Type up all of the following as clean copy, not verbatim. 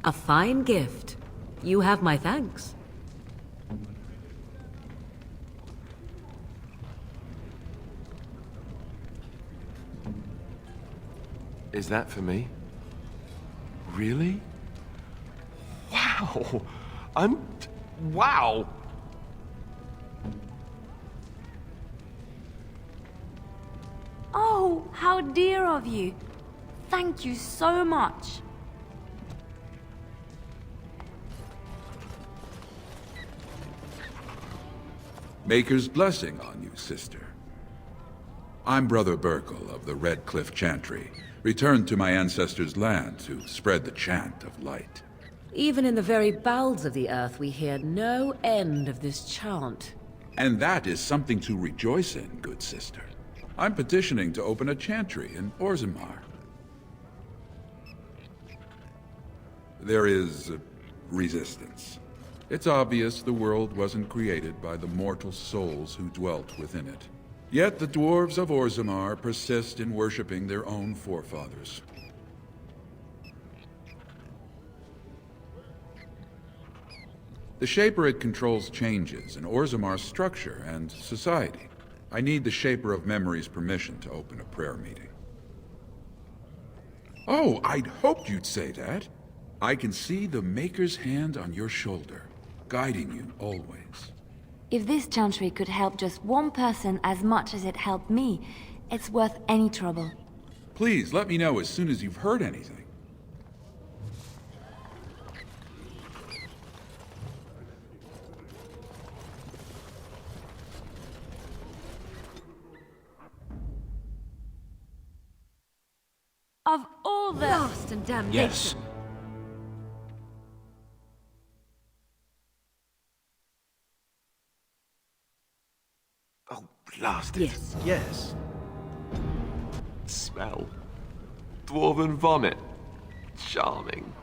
A fine gift. You have my thanks. Is that for me? Really? Wow! Wow! Oh, how dear of you. Thank you so much. Maker's blessing on you, sister. I'm Brother Burkle of the Red Cliff Chantry, returned to my ancestors' land to spread the chant of light. Even in the very bowels of the earth, we hear no end of this chant. And that is something to rejoice in, good sister. I'm petitioning to open a chantry in Orzammar. There is resistance. It's obvious the world wasn't created by the mortal souls who dwelt within it. Yet the dwarves of Orzammar persist in worshipping their own forefathers. The Shaper controls changes in Orzammar's structure and society. I need the Shaper of Memory's permission to open a prayer meeting. Oh, I'd hoped you'd say that. I can see the Maker's hand on your shoulder, guiding you always. If this chantry could help just one person as much as it helped me, it's worth any trouble. Please, let me know as soon as you've heard anything. Of all the... Blast and damnation! Yes. Oh, blast it. Yes. Yes. Smell. Dwarven vomit. Charming.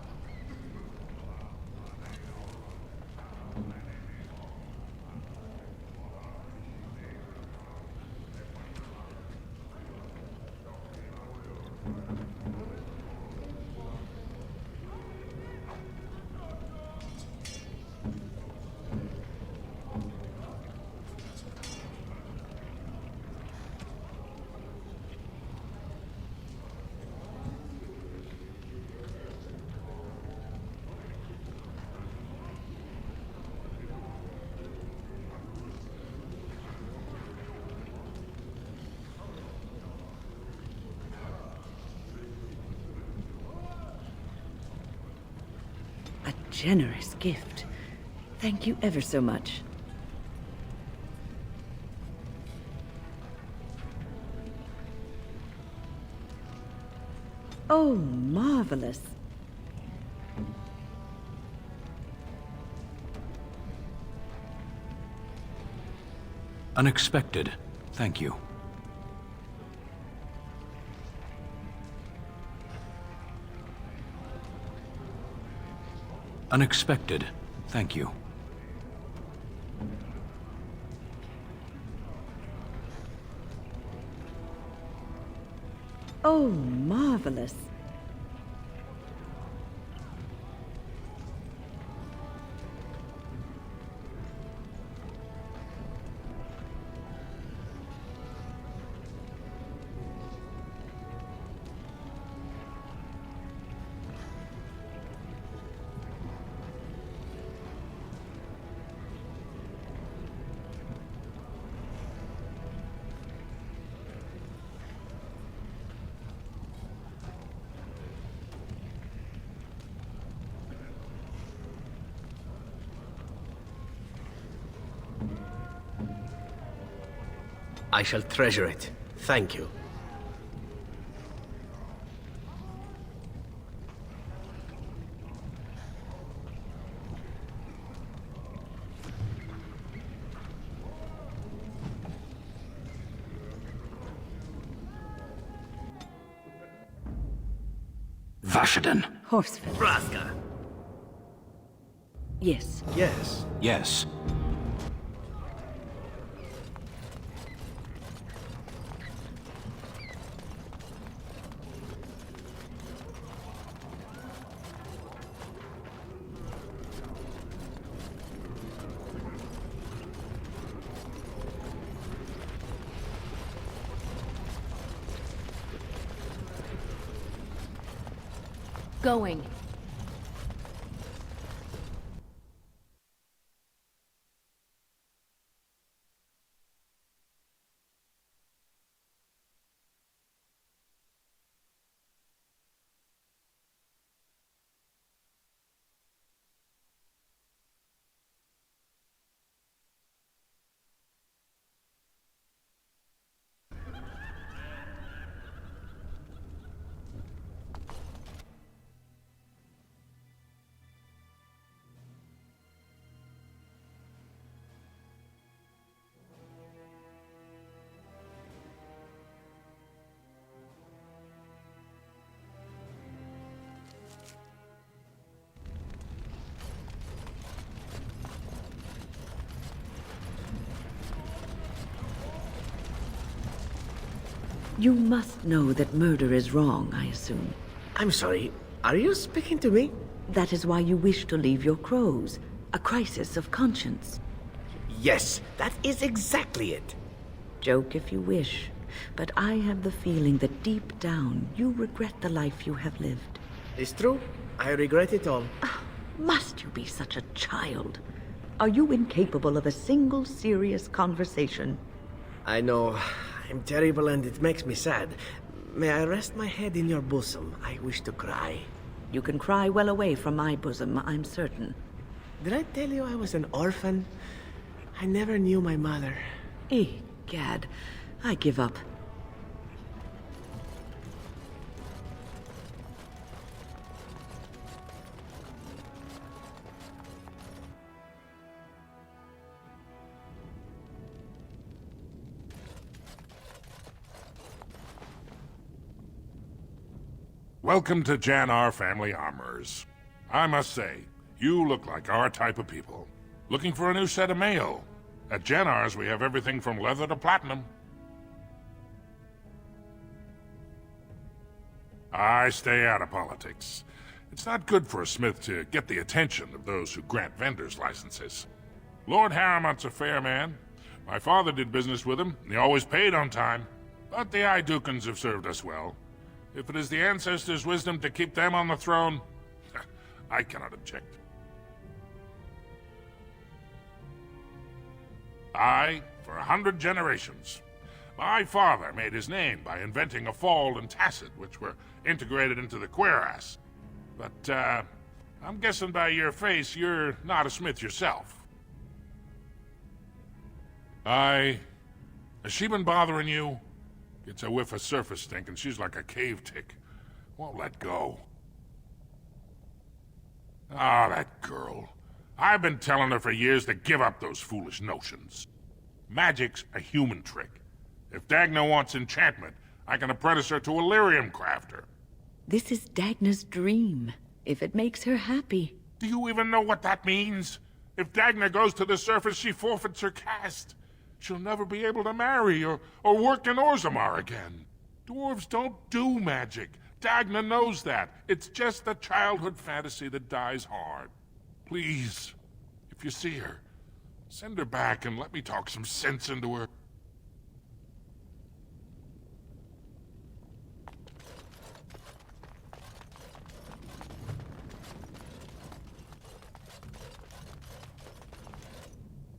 A generous gift. Thank you ever so much. Oh, marvelous. Unexpected. Thank you. Unexpected. Thank you. Oh, marvelous. I shall treasure it. Thank you. Vashaden. Horseful. Braska. Yes. Yes. Yes. going? You must know that murder is wrong, I assume. I'm sorry, are you speaking to me? That is why you wish to leave your crows. A crisis of conscience. Yes, that is exactly it. Joke if you wish, but I have the feeling that deep down you regret the life you have lived. It's true. I regret it all. Must you be such a child? Are you incapable of a single serious conversation? I know. I'm terrible and it makes me sad. May I rest my head in your bosom? I wish to cry. You can cry well away from my bosom, I'm certain. Did I tell you I was an orphan? I never knew my mother. Egad, I give up. Welcome to Jannar Family Armorers. I must say, you look like our type of people. Looking for a new set of mail? At Jannar's, we have everything from leather to platinum. I stay out of politics. It's not good for a smith to get the attention of those who grant vendors licenses. Lord Harrimont's a fair man. My father did business with him, and he always paid on time. But the Idukans have served us well. If it is the ancestors' wisdom to keep them on the throne, I cannot object. For 100 generations. My father made his name by inventing a fall and tacit, which were integrated into the cuirass. But, I'm guessing by your face, you're not a smith yourself. Has she been bothering you? Gets a whiff of surface stink, and she's like a cave tick. Won't let go. Ah, that girl. I've been telling her for years to give up those foolish notions. Magic's a human trick. If Dagna wants enchantment, I can apprentice her to a lyrium crafter. This is Dagna's dream, if it makes her happy. Do you even know what that means? If Dagna goes to the surface, she forfeits her caste. She'll never be able to marry or work in Orzammar again. Dwarves don't do magic. Dagna knows that. It's just a childhood fantasy that dies hard. Please, if you see her, send her back and let me talk some sense into her.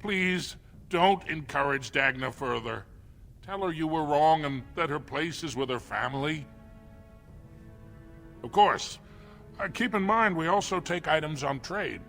Please, don't encourage Dagna further. Tell her you were wrong and that her place is with her family. Of course, keep in mind we also take items on trade.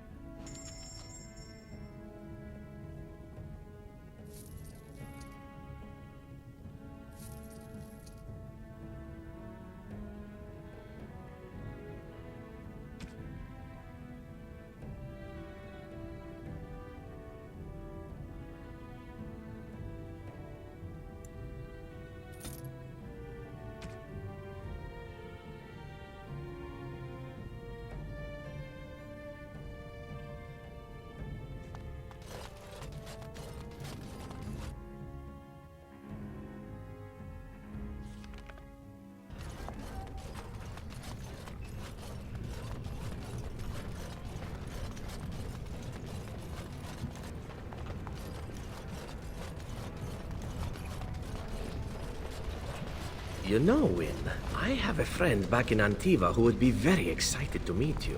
You know, Win, I have a friend back in Antiva who would be very excited to meet you.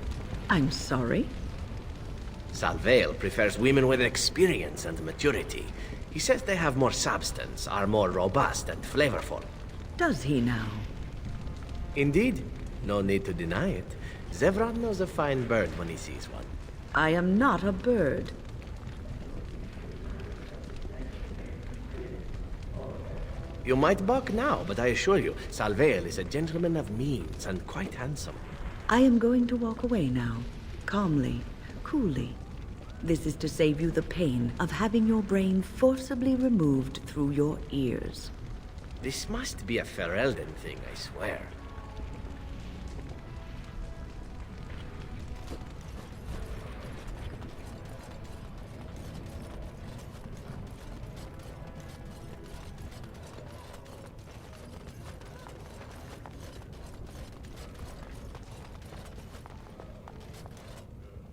I'm sorry? Salvail prefers women with experience and maturity. He says they have more substance, are more robust and flavorful. Does he now? Indeed. No need to deny it. Zevran knows a fine bird when he sees one. I am not a bird. You might balk now, but I assure you, Salvail is a gentleman of means and quite handsome. I am going to walk away now. Calmly, coolly. This is to save you the pain of having your brain forcibly removed through your ears. This must be a Ferelden thing, I swear.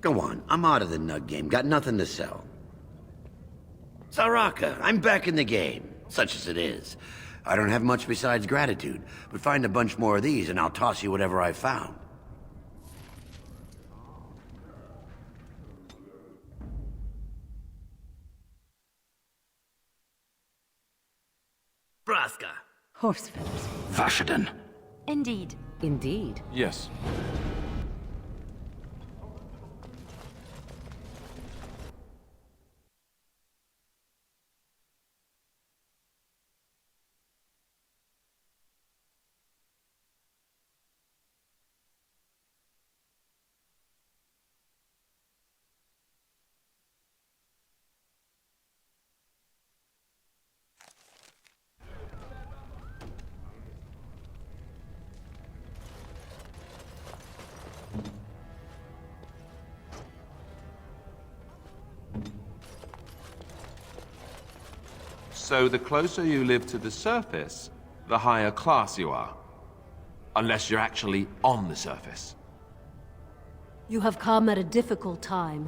Go on, I'm out of the nug game, got nothing to sell. Saraka, I'm back in the game, such as it is. I don't have much besides gratitude, but find a bunch more of these and I'll toss you whatever I found. Braska. Horse feathers. Vashadon. Indeed. Indeed. Yes. So the closer you live to the surface, the higher class you are. Unless you're actually on the surface. You have come at a difficult time.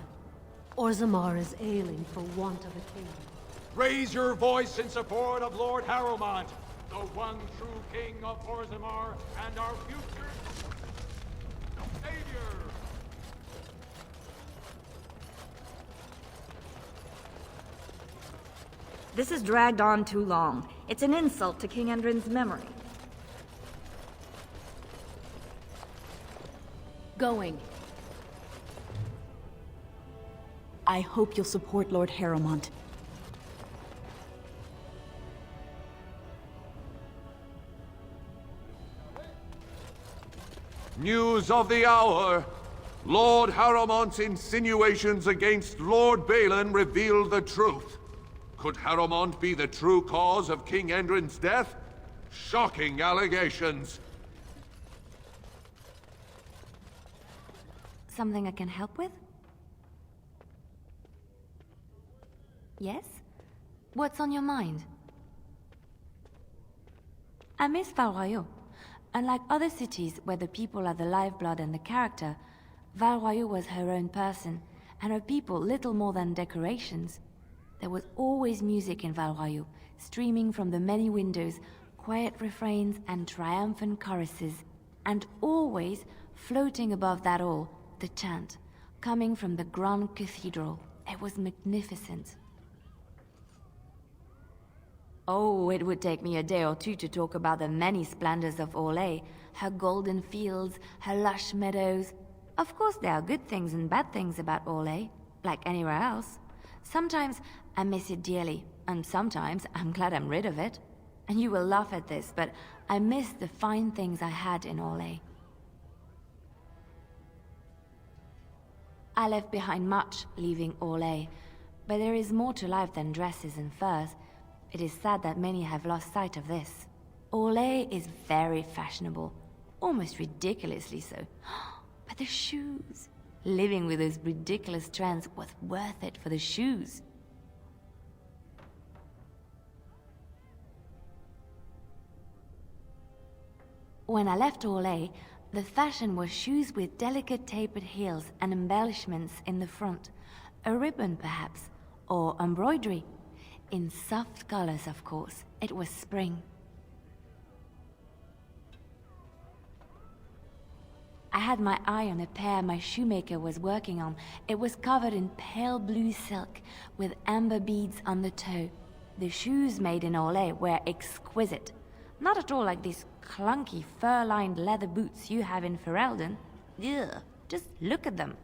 Orzammar is ailing for want of a king. Raise your voice in support of Lord Harrowmont, the one true king of Orzammar and our future savior! This has dragged on too long. It's an insult to King Endrin's memory. Going. I hope you'll support Lord Harrowmont. News of the hour! Lord Harrowmont's insinuations against Lord Balin reveal the truth. Could Harrowmont be the true cause of King Endrin's death? Shocking allegations. Something I can help with? Yes? What's on your mind? I miss Val Royeaux. Unlike other cities where the people are the lifeblood and the character, Val Royeaux was her own person, and her people little more than decorations. There was always music in Val Royeaux, streaming from the many windows, quiet refrains and triumphant choruses, and always, floating above that all, the chant, coming from the Grand Cathedral. It was magnificent. Oh, it would take me a day or two to talk about the many splendors of Orlais, her golden fields, her lush meadows. Of course there are good things and bad things about Orlais, like anywhere else. Sometimes I miss it dearly, and sometimes I'm glad I'm rid of it. And you will laugh at this, but I miss the fine things I had in Orlais. I left behind much, leaving Orlais, but there is more to life than dresses and furs. It is sad that many have lost sight of this. Orlais is very fashionable, almost ridiculously so. But the shoes! Living with those ridiculous trends was worth it for the shoes. When I left Orlais, the fashion was shoes with delicate tapered heels and embellishments in the front. A ribbon, perhaps, or embroidery. In soft colors, of course. It was spring. I had my eye on a pair my shoemaker was working on. It was covered in pale blue silk, with amber beads on the toe. The shoes made in Orlais were exquisite. Not at all like these clunky, fur-lined leather boots you have in Ferelden. Ugh, just look at them.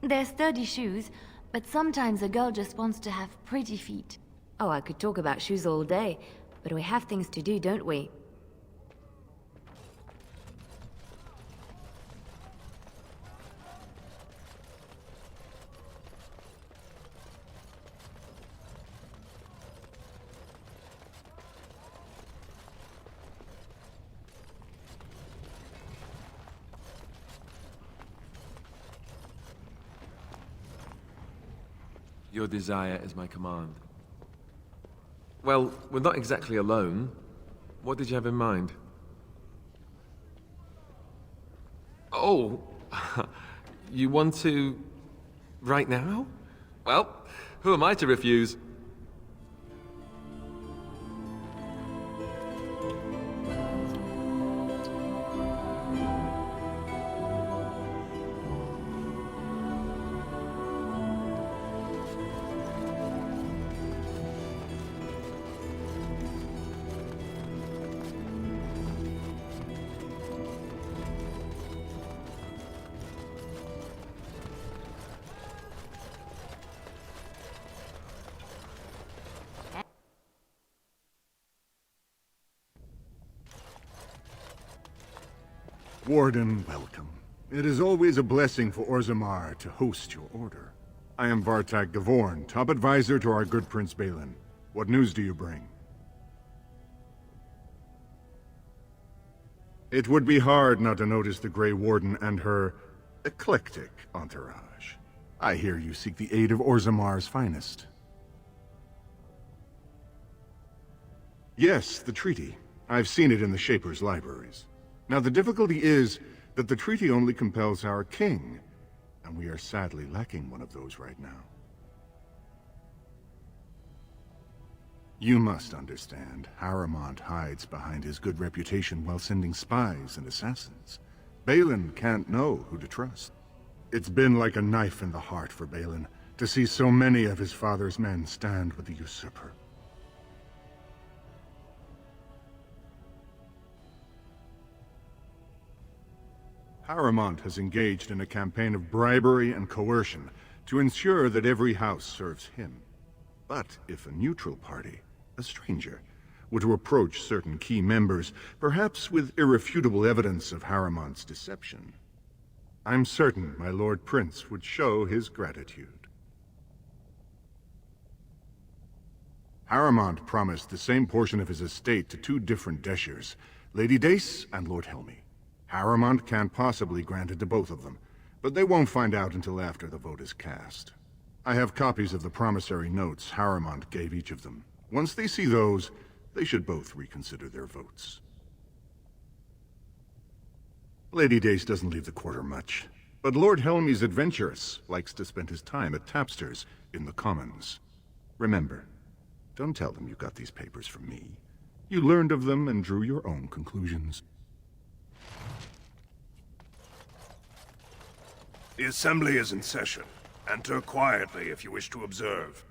They're sturdy shoes, but sometimes a girl just wants to have pretty feet. Oh, I could talk about shoes all day, but we have things to do, don't we? Your desire is my command. Well, we're not exactly alone. What did you have in mind? Oh, you want to... right now? Well, who am I to refuse? Warden, welcome. It is always a blessing for Orzammar to host your order. I am Vartag Gavorn, top advisor to our good Prince Balin. What news do you bring? It would be hard not to notice the Gray Warden and her eclectic entourage. I hear you seek the aid of Orzammar's finest. Yes, the treaty. I've seen it in the Shaper's libraries. Now, the difficulty is that the treaty only compels our king, and we are sadly lacking one of those right now. You must understand, Harrowmont hides behind his good reputation while sending spies and assassins. Balin can't know who to trust. It's been like a knife in the heart for Balin to see so many of his father's men stand with the usurper. Harrowmont has engaged in a campaign of bribery and coercion to ensure that every house serves him. But if a neutral party, a stranger, were to approach certain key members, perhaps with irrefutable evidence of Harrowmont's deception, I'm certain my Lord Prince would show his gratitude. Harrowmont promised the same portion of his estate to two different Deshers, Lady Dace and Lord Helmy. Harrowmont can't possibly grant it to both of them, but they won't find out until after the vote is cast. I have copies of the promissory notes Harrowmont gave each of them. Once they see those, they should both reconsider their votes. Lady Dace doesn't leave the quarter much, but Lord Helmy's adventurous, likes to spend his time at tapsters in the Commons. Remember, don't tell them you got these papers from me. You learned of them and drew your own conclusions. The assembly is in session. Enter quietly if you wish to observe.